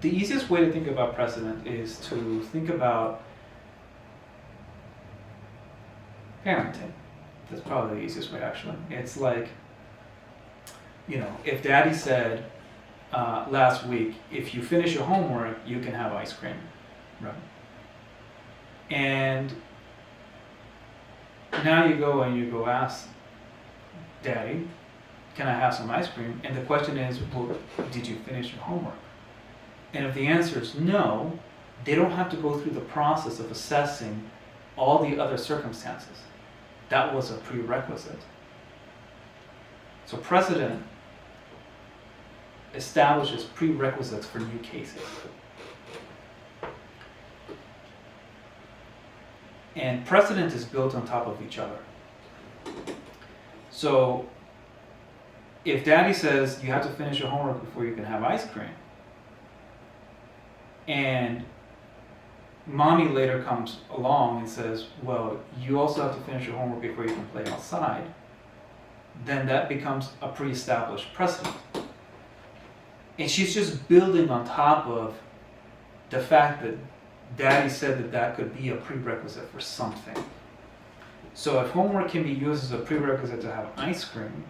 The easiest way to think about precedent is to think about parenting. That's probably the easiest way, actually. It's like, if Daddy said last week, if you finish your homework, you can have ice cream, right? And now you go and you go ask Daddy, can I have some ice cream? And the question is, well, did you finish your homework? And if the answer is no, they don't have to go through the process of assessing all the other circumstances. That was a prerequisite. So precedent establishes prerequisites for new cases. And precedent is built on top of each other. So if Daddy says you have to finish your homework before you can have ice cream, and Mommy later comes along and says, well, you also have to finish your homework before you can play outside, then that becomes a pre-established precedent. And she's just building on top of the fact that Daddy said that that could be a prerequisite for something. So if homework can be used as a prerequisite to have ice cream,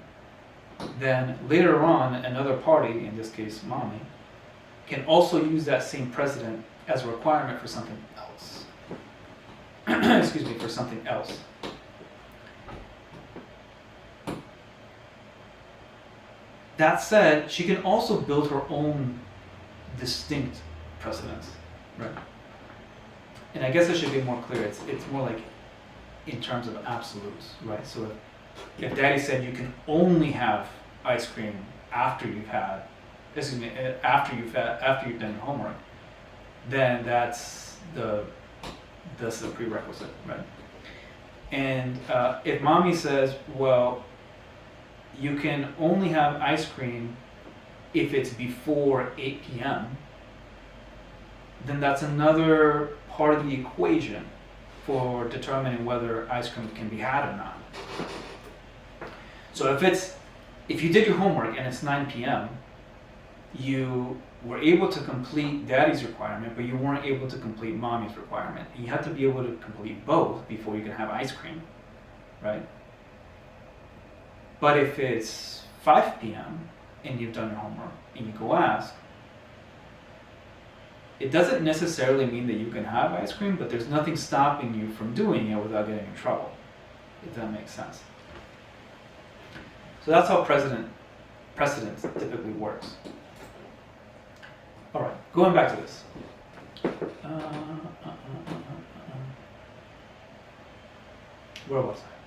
then later on another party, in this case Mommy, can also use that same precedent as a requirement for something else. Excuse me, for something else. That said, she can also build her own distinct precedents, right? And I guess I should be more clear. It's more like in terms of absolutes, right? So if Daddy said you can only have ice cream after you've done your homework, then that's the prerequisite, right? And if Mommy says, well, you can only have ice cream if it's before 8 p.m., then that's another part of the equation for determining whether ice cream can be had or not. So if you did your homework and it's 9 p.m., you were able to complete Daddy's requirement, but you weren't able to complete Mommy's requirement. And you have to be able to complete both before you can have ice cream, right? But if it's 5 p.m. and you've done your homework and you go ask, it doesn't necessarily mean that you can have ice cream, but there's nothing stopping you from doing it without getting in trouble, if that makes sense. So that's how precedent typically works. All right, going back to this. Where was I?